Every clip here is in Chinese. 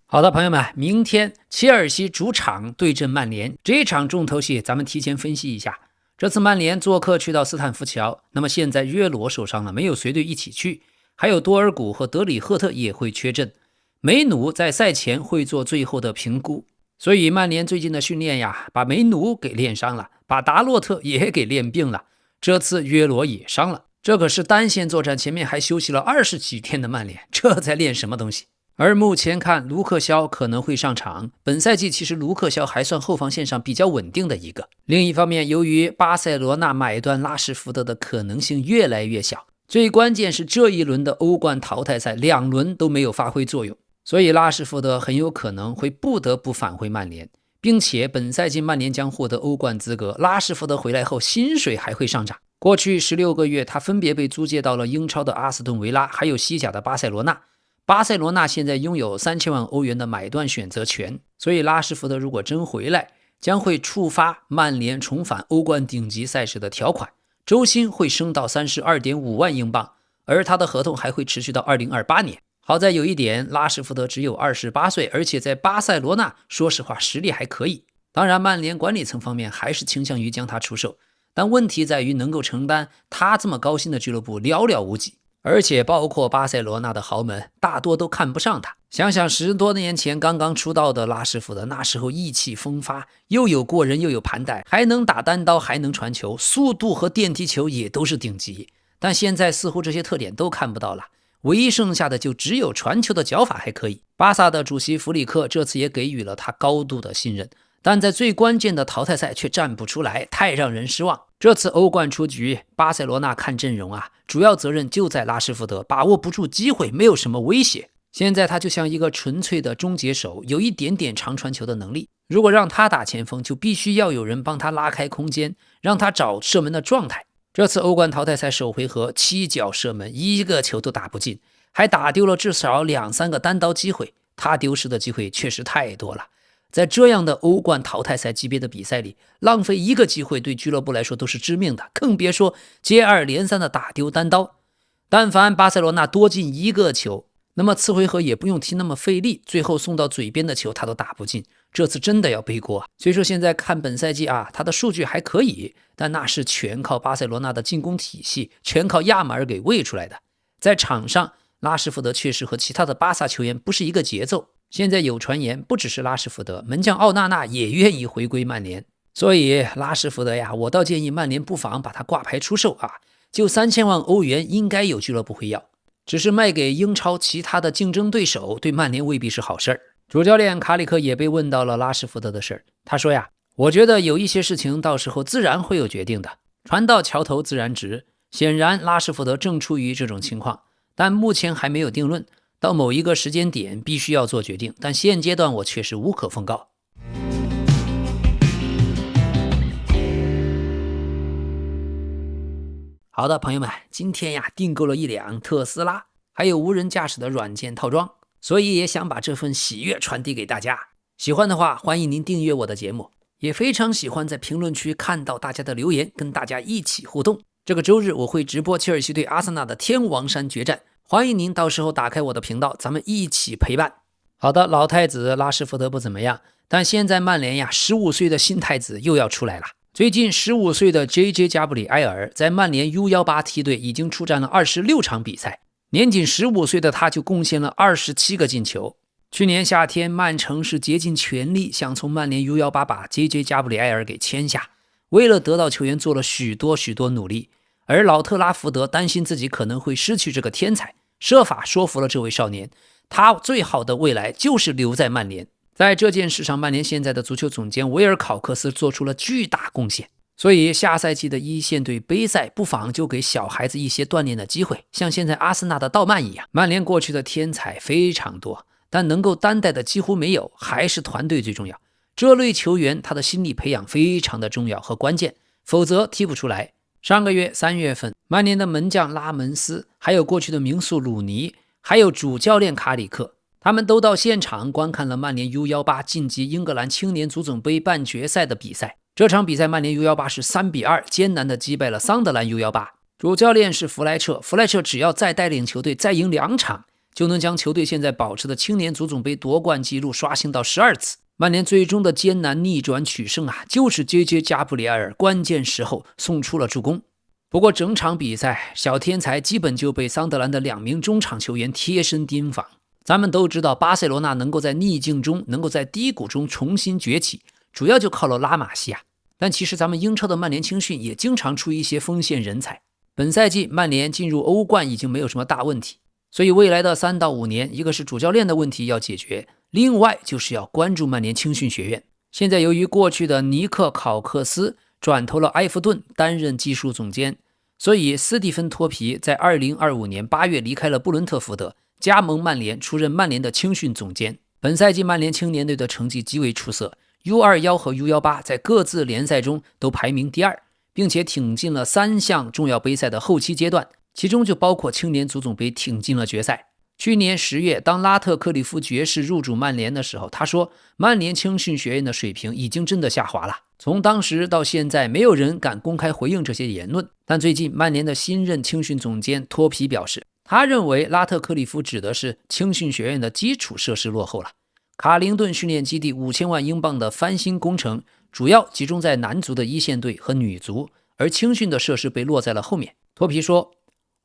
好的，朋友们，明天切尔西主场对阵曼联，这场重头戏咱们提前分析一下。这次曼联做客去到斯坦福桥，那么现在约罗受伤了，没有随队一起去，还有多尔古和德里赫特也会缺阵，梅努在赛前会做最后的评估，所以曼联最近的训练呀，把梅努给练伤了，把达洛特也给练病了，这次约罗也伤了，这可是单线作战，前面还休息了20几天的曼联，这在练什么东西？而目前看，卢克肖可能会上场。本赛季其实卢克肖还算后防线上比较稳定的一个。另一方面，由于巴塞罗那买断拉什福德的可能性越来越小，最关键是这一轮的欧冠淘汰赛2轮都没有发挥作用，所以拉什福德很有可能会不得不返回曼联，并且本赛季曼联将获得欧冠资格。拉什福德回来后，薪水还会上涨。过去16个月，他分别被租借到了英超的阿斯顿维拉，还有西甲的巴塞罗那。巴塞罗那现在拥有3000万欧元的买断选择权，所以拉什福德如果真回来，将会触发曼联重返欧冠顶级赛事的条款，周薪会升到 32.5 万英镑，而他的合同还会持续到2028年。好在有一点，拉什福德只有28岁，而且在巴塞罗那说实话实力还可以。当然曼联管理层方面还是倾向于将他出售，但问题在于能够承担他这么高薪的俱乐部寥寥无几，而且包括巴塞罗那的豪门大多都看不上他。想想10多年前刚刚出道的拉什福德，那时候意气风发，又有过人又有盘带，还能打单刀，还能传球，速度和电梯球也都是顶级。但现在似乎这些特点都看不到了，唯一剩下的就只有传球的脚法还可以。巴萨的主席弗里克这次也给予了他高度的信任，但在最关键的淘汰赛却站不出来，太让人失望。这次欧冠出局，巴塞罗那看阵容啊，主要责任就在拉什福德，把握不住机会，没有什么威胁。现在他就像一个纯粹的终结手，有一点点长传球的能力，如果让他打前锋，就必须要有人帮他拉开空间，让他找射门的状态。这次欧冠淘汰赛首回合7脚射门，1个球都打不进，还打丢了至少2-3个单刀机会，他丢失的机会确实太多了。在这样的欧冠淘汰赛级别的比赛里，浪费1个机会对俱乐部来说都是致命的，更别说接二连三的打丢单刀。但凡巴塞罗那多进1个球，那么次回合也不用踢那么费力，最后送到嘴边的球他都打不进，这次真的要背锅啊！所以说现在看本赛季啊，他的数据还可以，但那是全靠巴塞罗那的进攻体系，全靠亚马尔给喂出来的。在场上，拉什福德确实和其他的巴萨球员不是一个节奏。现在有传言，不只是拉什福德，门将奥纳纳也愿意回归曼联。所以拉什福德呀，我倒建议曼联不妨把他挂牌出售啊，就3000万欧元应该有俱乐部会要，只是卖给英超其他的竞争对手，对曼联未必是好事儿。主教练卡里克也被问到了拉什福德的事儿，他说呀，我觉得有一些事情到时候自然会有决定的，船到桥头自然直。显然拉什福德正处于这种情况，但目前还没有定论，到某一个时间点必须要做决定，但现阶段我确实无可奉告。好的，朋友们，今天呀订购了1辆特斯拉，还有无人驾驶的软件套装，所以也想把这份喜悦传递给大家。喜欢的话，欢迎您订阅我的节目，也非常喜欢在评论区看到大家的留言，跟大家一起互动。这个周日我会直播切尔西对阿森纳的天王山决战，欢迎您到时候打开我的频道，咱们一起陪伴。好的，老太子拉什福德不怎么样，但现在曼联呀，15岁的新太子又要出来了。最近15岁的 JJ 加布里埃尔在曼联 U18 梯队已经出战了26场比赛，年仅15岁的他就贡献了27个进球。去年夏天，曼城是竭尽全力想从曼联 U18 把 JJ 加布里埃尔给签下，为了得到球员做了许多努力，而老特拉福德担心自己可能会失去这个天才，设法说服了这位少年，他最好的未来就是留在曼联。在这件事上，曼联现在的足球总监维尔考克斯做出了巨大贡献，所以下赛季的一线队杯赛不妨就给小孩子一些锻炼的机会，像现在阿森纳的道曼一样。曼联过去的天才非常多，但能够担待的几乎没有，还是团队最重要。这类球员他的心理培养非常的重要和关键，否则踢不出来。上个月3月份，曼联的门将拉门斯，还有过去的名宿鲁尼，还有主教练卡里克，他们都到现场观看了曼联 U18 晋级英格兰青年足总杯半决赛的比赛。这场比赛曼联 U18 是3-2艰难的击败了桑德兰 U18， 主教练是弗莱彻，只要再带领球队再赢2场，就能将球队现在保持的青年足总杯夺冠纪录刷新到12次。曼联最终的艰难逆转取胜就是 JJ 加布里埃尔关键时候送出了助攻。不过整场比赛，小天才基本就被桑德兰的2名中场球员贴身盯防。咱们都知道，巴塞罗那能够在逆境中，能够在低谷中重新崛起，主要就靠了拉玛西亚。但其实咱们英超的曼联青训也经常出一些锋线人才。本赛季曼联进入欧冠已经没有什么大问题，所以未来的3到5年，一个是主教练的问题要解决，另外就是要关注曼联青训学院。现在由于过去的尼克考克斯转投了埃弗顿担任技术总监，所以斯蒂芬托皮在2025年8月离开了布伦特福德，加盟曼联，出任曼联的青训总监。本赛季曼联青年队的成绩极为出色， U21 和 U18 在各自联赛中都排名第2，并且挺进了3项重要杯赛的后期阶段，其中就包括青年足总杯挺进了决赛。去年10月，当拉特克里夫爵士入主曼联的时候，他说曼联青训学院的水平已经真的下滑了。从当时到现在，没有人敢公开回应这些言论。但最近曼联的新任青训总监托皮表示，他认为拉特克里夫指的是青训学院的基础设施落后了。卡灵顿训练基地5000万英镑的翻新工程主要集中在男足的一线队和女足，而青训的设施被落在了后面。托皮说，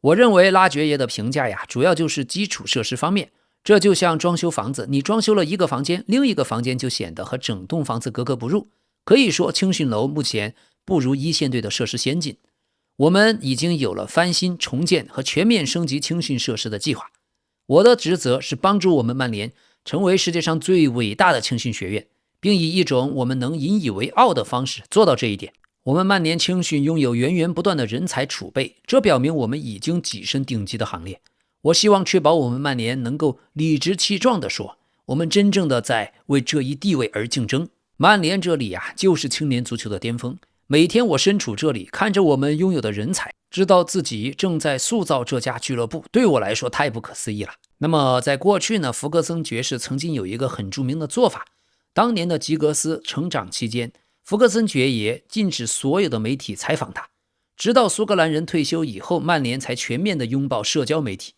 我认为拉爵爷的评价主要就是基础设施方面，这就像装修房子，你装修了一个房间，另一个房间就显得和整栋房子格格不入。可以说青训楼目前不如一线队的设施先进。我们已经有了翻新、重建和全面升级青训设施的计划。我的职责是帮助我们曼联成为世界上最伟大的青训学院，并以一种我们能引以为傲的方式做到这一点。我们曼联青训拥有源源不断的人才储备，这表明我们已经跻身顶级的行列。我希望确保我们曼联能够理直气壮地说，我们真正的在为这一地位而竞争。曼联这里就是青年足球的巅峰。每天我身处这里，看着我们拥有的人才，知道自己正在塑造这家俱乐部，对我来说太不可思议了。那么在过去呢，福格森爵士曾经有一个很著名的做法。当年的吉格斯成长期间，福格森爵爷禁止所有的媒体采访他，直到苏格兰人退休以后，曼联才全面的拥抱社交媒体。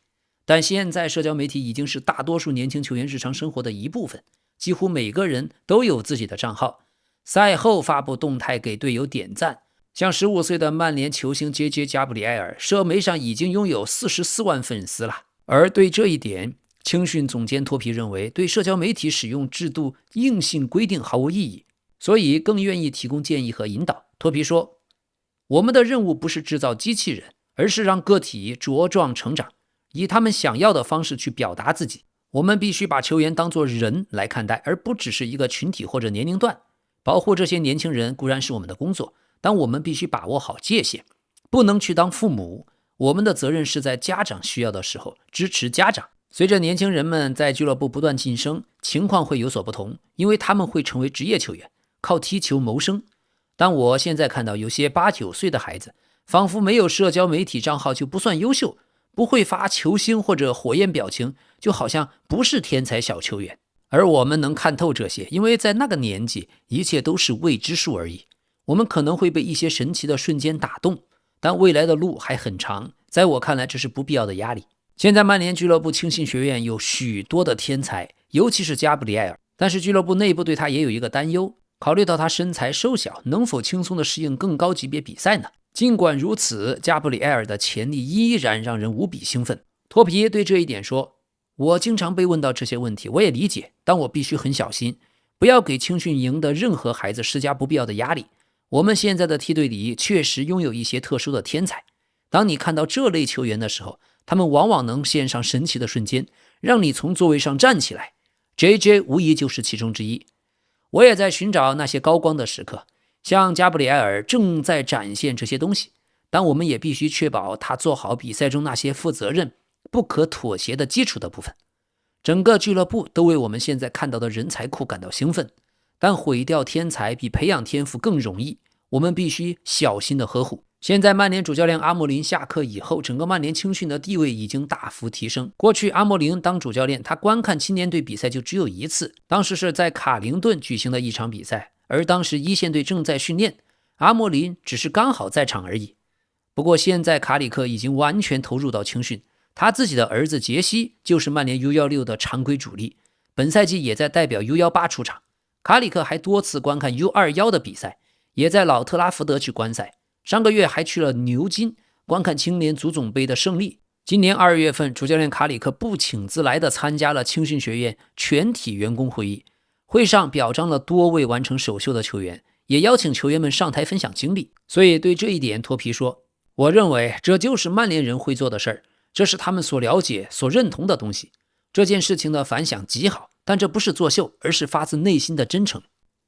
但现在社交媒体已经是大多数年轻球员日常生活的一部分，几乎每个人都有自己的账号，赛后发布动态给队友点赞。像15岁的曼联球星 JJ 加布里埃尔，社媒上已经拥有44万粉丝了。而对这一点，青训总监托皮认为，对社交媒体使用制度硬性规定毫无意义，所以更愿意提供建议和引导。托皮说，我们的任务不是制造机器人，而是让个体茁壮成长，以他们想要的方式去表达自己。我们必须把球员当作人来看待，而不只是一个群体或者年龄段。保护这些年轻人固然是我们的工作，但我们必须把握好界限，不能去当父母。我们的责任是在家长需要的时候支持家长。随着年轻人们在俱乐部不断晋升，情况会有所不同，因为他们会成为职业球员，靠踢球谋生。但我现在看到有些8、9岁的孩子，仿佛没有社交媒体账号就不算优秀，不会发球星或者火焰表情，就好像不是天才小球员。而我们能看透这些，因为在那个年纪，一切都是未知数而已。我们可能会被一些神奇的瞬间打动，但未来的路还很长。在我看来，这是不必要的压力。现在曼联俱乐部青训学院有许多的天才，尤其是加布里埃尔，但是俱乐部内部对他也有一个担忧，考虑到他身材瘦小，能否轻松地适应更高级别比赛呢？尽管如此，加布里埃尔的潜力依然让人无比兴奋。托皮对这一点说，我经常被问到这些问题，我也理解，但我必须很小心，不要给青训营的任何孩子施加不必要的压力。我们现在的梯队里确实拥有一些特殊的天才，当你看到这类球员的时候，他们往往能献上神奇的瞬间，让你从座位上站起来。 JJ 无疑就是其中之一。我也在寻找那些高光的时刻，像加布里埃尔正在展现这些东西，但我们也必须确保他做好比赛中那些负责任、不可妥协的基础的部分。整个俱乐部都为我们现在看到的人才库感到兴奋，但毁掉天才比培养天赋更容易，我们必须小心的呵护。现在曼联主教练阿莫林下课以后，整个曼联青训的地位已经大幅提升。过去阿莫林当主教练，他观看青年队比赛就只有一次，当时是在卡灵顿举行的一场比赛，而当时一线队正在训练，阿莫林只是刚好在场而已。不过现在卡里克已经完全投入到青训，他自己的儿子杰西就是曼联 U16 的常规主力，本赛季也在代表 U18 出场。卡里克还多次观看 U21 的比赛，也在老特拉福德去观赛，上个月还去了牛津观看青年足总杯的胜利。今年2月份，主教练卡里克不请自来地参加了青训学院全体员工会议，会上表彰了多位完成首秀的球员，也邀请球员们上台分享经历。所以对这一点，托皮说，我认为这就是曼联人会做的事儿，这是他们所了解、所认同的东西。这件事情的反响极好，但这不是作秀，而是发自内心的真诚。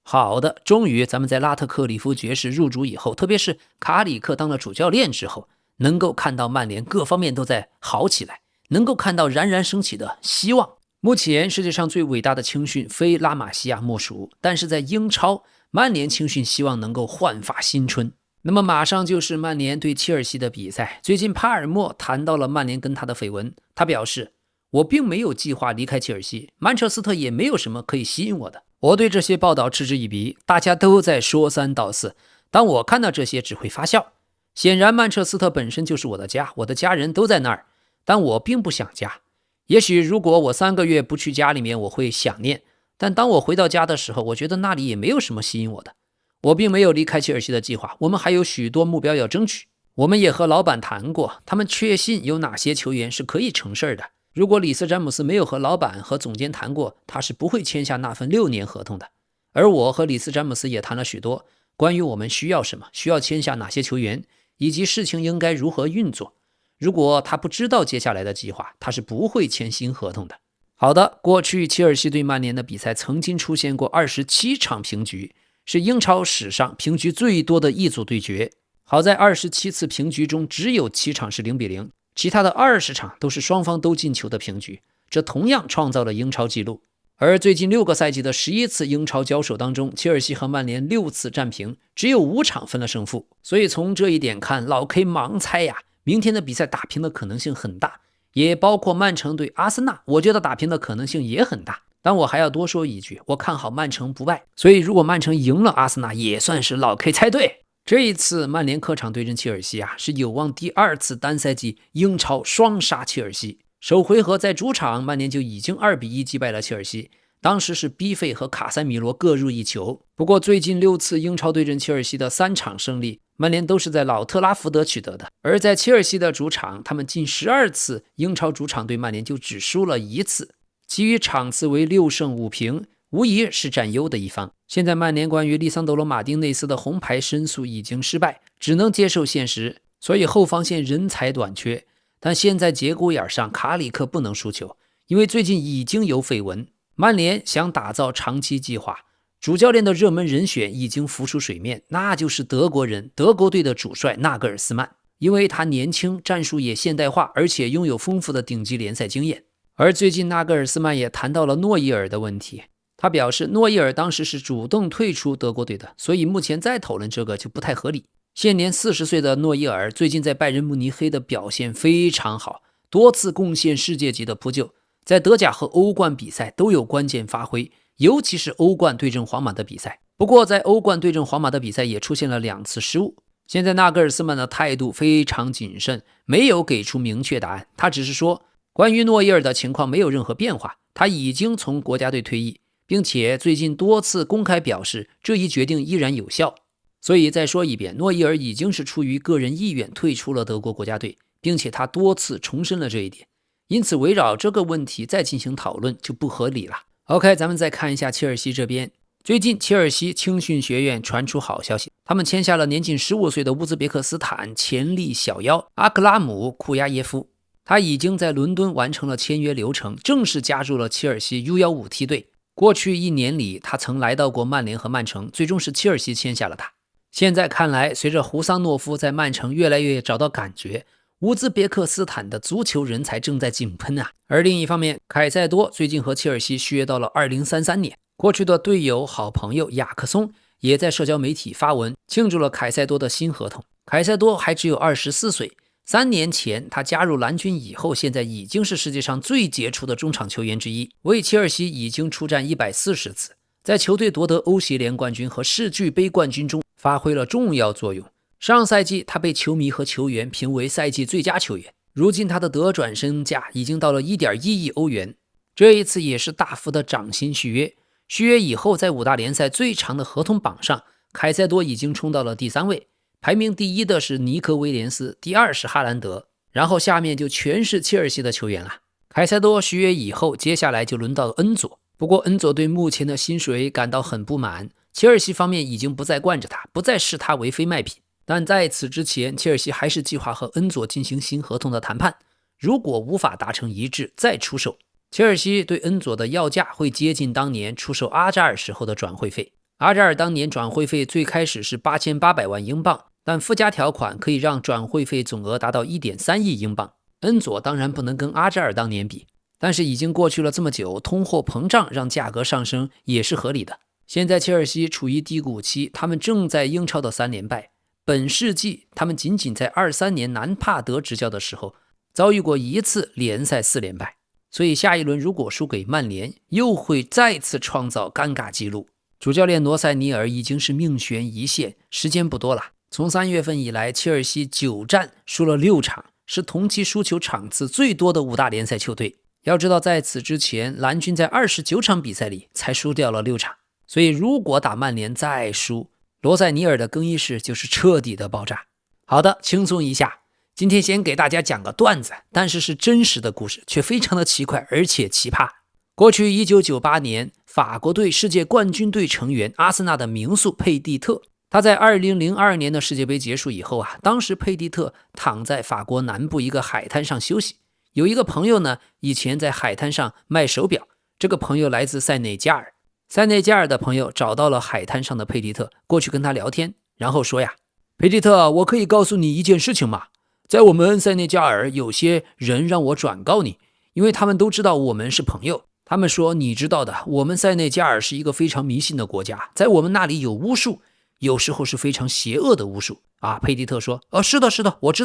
好的，终于咱们在拉特克里夫爵士入主以后，特别是卡里克当了主教练之后，能够看到曼联各方面都在好起来，能够看到冉冉升起的希望。目前世界上最伟大的青训非拉玛西亚莫属，但是在英超，曼联青训希望能够焕发新春。那么马上就是曼联对切尔西的比赛。最近帕尔默谈到了曼联跟他的绯闻，他表示，我并没有计划离开切尔西，曼彻斯特也没有什么可以吸引我的。我对这些报道嗤之以鼻，大家都在说三道四，当我看到这些只会发笑。显然曼彻斯特本身就是我的家，我的家人都在那儿，但我并不想家。也许如果我3个月不去家里面，我会想念，但当我回到家的时候，我觉得那里也没有什么吸引我的。我并没有离开切尔西的计划，我们还有许多目标要争取。我们也和老板谈过，他们确信有哪些球员是可以成事的。如果里斯詹姆斯没有和老板和总监谈过，他是不会签下那份6年合同的。而我和里斯詹姆斯也谈了许多，关于我们需要什么，需要签下哪些球员，以及事情应该如何运作。如果他不知道接下来的计划，他是不会签新合同的。好的，过去切尔西对曼联的比赛曾经出现过27场平局，是英超史上平局最多的一组对决。好在27次平局中只有7场是0-0，其他的20场都是双方都进球的平局，这同样创造了英超纪录。而最近6个赛季的11次英超交手当中，切尔西和曼联6次战平，只有5场分了胜负。所以从这一点看，老 K 盲猜呀，明天的比赛打平的可能性很大，也包括曼城对阿森纳，我觉得打平的可能性也很大。但我还要多说一句，我看好曼城不败，所以如果曼城赢了阿森纳，也算是老 K 猜对。这一次曼联客场对阵切尔西是有望第2次单赛季英超双杀切尔西。首回合在主场，曼联就已经2-1击败了切尔西，当时是逼费和卡塞米罗各入1球。不过最近6次英超对阵切尔西的3场胜利，曼联都是在老特拉福德取得的，而在切尔西的主场，他们近12次英超主场对曼联就只输了1次，其余场次为6胜5平，无疑是占优的一方。现在曼联关于利桑德罗·马丁内斯的红牌申诉已经失败，只能接受现实，所以后防线人才短缺。但现在节骨眼上，卡里克不能输球，因为最近已经有绯闻。曼联想打造长期计划，主教练的热门人选已经浮出水面，那就是德国人，德国队的主帅纳格尔斯曼。因为他年轻，战术也现代化，而且拥有丰富的顶级联赛经验。而最近纳格尔斯曼也谈到了诺伊尔的问题，他表示诺伊尔当时是主动退出德国队的，所以目前再讨论这个就不太合理。现年40岁的诺伊尔最近在拜仁慕尼黑的表现非常好，多次贡献世界级的扑救，在德甲和欧冠比赛都有关键发挥，尤其是欧冠对阵皇马的比赛。不过在欧冠对阵皇马的比赛也出现了2次失误。现在纳格尔斯曼的态度非常谨慎，没有给出明确答案，他只是说关于诺伊尔的情况没有任何变化，他已经从国家队退役，并且最近多次公开表示这一决定依然有效。所以再说一遍，诺伊尔已经是出于个人意愿退出了德国国家队，并且他多次重申了这一点。因此围绕这个问题再进行讨论就不合理了。OK， 咱们再看一下切尔西这边。最近切尔西青训学院传出好消息，他们签下了年仅15岁的乌兹别克斯坦潜力小妖阿克拉姆库亚耶夫，他已经在伦敦完成了签约流程，正式加入了切尔西 U15 梯队。过去1年里，他曾来到过曼联和曼城，最终是切尔西签下了他。现在看来，随着胡桑诺夫在曼城越来越找到感觉，乌兹别克斯坦的足球人才正在井喷啊。而另一方面，凯塞多最近和切尔西续约到了2033年，过去的队友好朋友雅克松也在社交媒体发文庆祝了凯塞多的新合同。凯塞多还只有24岁，3年前他加入蓝军以后，现在已经是世界上最杰出的中场球员之一，为切尔西已经出战140次，在球队夺得欧协联冠军和世俱杯冠军中发挥了重要作用。上赛季他被球迷和球员评为赛季最佳球员。如今他的得转身价已经到了 1.1 亿欧元，这一次也是大幅的涨薪续约。续约以后，在5大联赛最长的合同榜上，凯塞多已经冲到了第3位，排名第1的是尼克威廉斯，第2是哈兰德，然后下面就全是切尔西的球员了。凯塞多续约以后，接下来就轮到恩佐，不过恩佐对目前的薪水感到很不满，切尔西方面已经不再惯着他，不再视他为非卖品。但在此之前，切尔西还是计划和恩佐进行新合同的谈判，如果无法达成一致，再出售。切尔西对恩佐的要价会接近当年出售阿扎尔时候的转会费。阿扎尔当年转会费最开始是8800万英镑，但附加条款可以让转会费总额达到 1.3 亿英镑。恩佐当然不能跟阿扎尔当年比，但是已经过去了这么久，通货膨胀让价格上升也是合理的。现在切尔西处于低谷期，他们正在英超的3连败。本世纪他们仅仅在23年南帕德执教的时候遭遇过1次联赛4连败，所以下一轮如果输给曼联，又会再次创造尴尬纪录。主教练罗塞尼尔已经是命悬一线，时间不多了。从3月份以来，切尔西9战输了6场，是同期输球场次最多的5大联赛球队。要知道在此之前，蓝军在29场比赛里才输掉了6场，所以如果打曼联再输，罗塞尼尔的更衣室就是彻底的爆炸。好的，轻松一下，今天先给大家讲个段子，但是是真实的故事，却非常的奇怪而且奇葩。过去1998年，法国队世界冠军队成员阿森纳的名宿佩蒂特，他在2002年的世界杯结束以后当时佩蒂特躺在法国南部一个海滩上休息，有一个朋友呢，以前在海滩上卖手表，这个朋友来自塞内加尔。塞内加尔的朋友找到了海滩上的佩蒂特，过去跟他聊天，然后说呀，佩蒂特，我可以告诉你一件事情吗？在我们塞内加尔，有些人让我转告你，因为他们都知道我们是朋友。他们说，你知道的，我们塞内加尔是一个非常迷信的国家，在我们那里有巫术，有时候是非常邪恶的巫术啊。佩蒂特说，是的，我知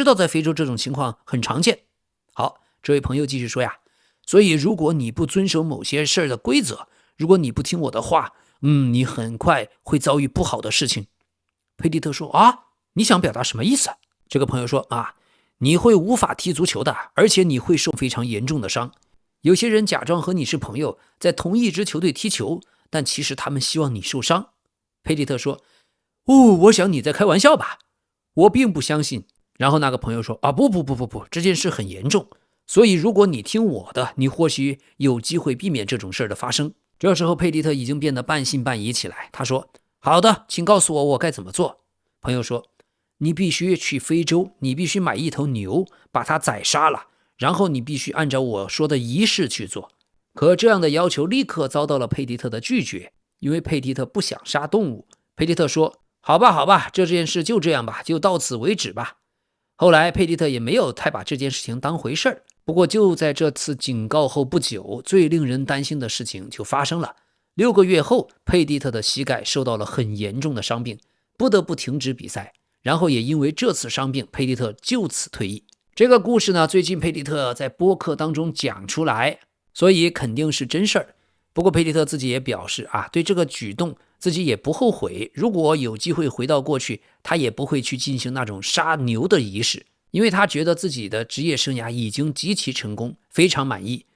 道在非洲这种情况很常见。好，这位朋友继续说呀，所以如果你不遵守某些事儿的规则，如果你不听我的话，你很快会遭遇不好的事情。佩蒂特说，你想表达什么意思？这个朋友说，你会无法踢足球的，而且你会受非常严重的伤。有些人假装和你是朋友，在同一支球队踢球，但其实他们希望你受伤。佩蒂特说，我想你在开玩笑吧，我并不相信。然后那个朋友说，不，这件事很严重，所以如果你听我的，你或许有机会避免这种事的发生。这时候佩蒂特已经变得半信半疑起来，他说，好的，请告诉我该怎么做。朋友说，你必须去非洲，你必须买一头牛，把它宰杀了，然后你必须按照我说的仪式去做。可这样的要求立刻遭到了佩蒂特的拒绝，因为佩蒂特不想杀动物。佩蒂特说，好吧，这件事就这样吧，就到此为止吧。后来佩蒂特也没有太把这件事情当回事儿。不过就在这次警告后不久，最令人担心的事情就发生了。6个月后，佩蒂特的膝盖受到了很严重的伤病，不得不停止比赛。然后也因为这次伤病，佩蒂特就此退役。这个故事呢，最近佩蒂特在播客当中讲出来，所以肯定是真事儿。不过佩蒂特自己也表示对这个举动自己也不后悔，如果有机会回到过去，他也不会去进行那种杀牛的仪式，因为他觉得自己的职业生涯已经极其成功，非常满意。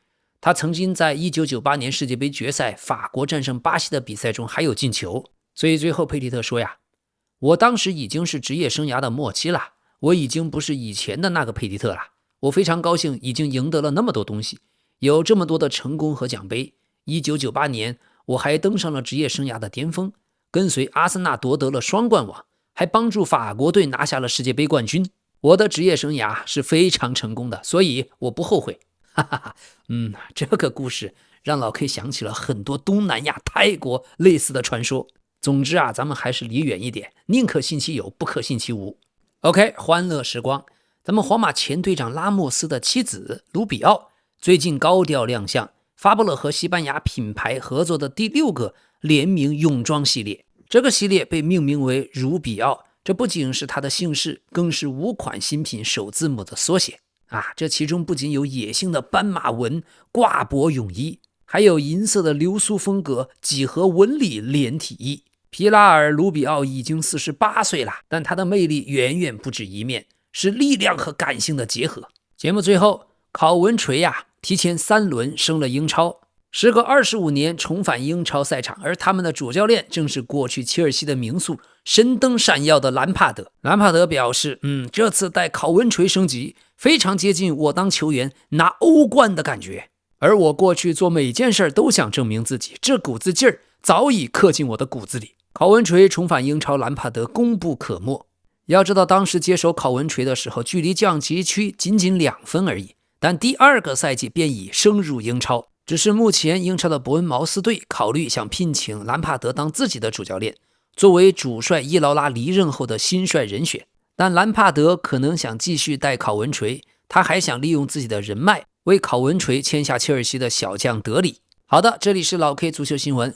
他曾经在1998年世界杯决赛法国战胜巴西的比赛中还有进球，所以最后佩蒂特说呀，我当时已经是职业生涯的末期了，我已经不是以前的那个佩蒂特了。我非常高兴已经赢得了那么多东西，有这么多的成功和奖杯。1998年我还登上了职业生涯的巅峰，跟随阿森纳夺得了双冠王，还帮助法国队拿下了世界杯冠军。我的职业生涯是非常成功的，所以我不后悔。这个故事让老 K 想起了很多东南亚泰国类似的传说。总之咱们还是离远一点，宁可信其有，不可信其无。OK， 欢乐时光，咱们皇马前队长拉莫斯的妻子卢比奥最近高调亮相，发布了和西班牙品牌合作的第6个联名泳装系列。这个系列被命名为卢比奥，这不仅是他的姓氏，更是5款新品首字母的缩写这其中不仅有野性的斑马纹挂脖泳衣，还有银色的流苏风格几何纹理连体衣。皮拉尔·卢比奥已经48岁了，但他的魅力远远不止一面，是力量和感性的结合。节目最后，考文垂提前3轮升了英超，时隔25年重返英超赛场，而他们的主教练正是过去切尔西的名宿神灯闪耀的兰帕德。兰帕德表示，这次带考文垂升级非常接近我当球员拿欧冠的感觉，而我过去做每件事都想证明自己，这股子劲儿早已刻进我的骨子里。考文垂重返英超，兰帕德功不可没。要知道当时接手考文垂的时候，距离降级区仅仅2分而已，但第2个赛季便已升入英超。只是目前英超的伯恩茅斯队考虑想聘请兰帕德当自己的主教练，作为主帅伊劳拉离任后的新帅人选。但兰帕德可能想继续带考文垂，他还想利用自己的人脉为考文垂签下切尔西的小将德里。好的，这里是老 K 足球新闻，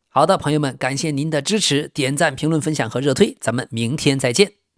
好的朋友们，感谢您的支持，点赞、评论、分享和热推，咱们明天再见。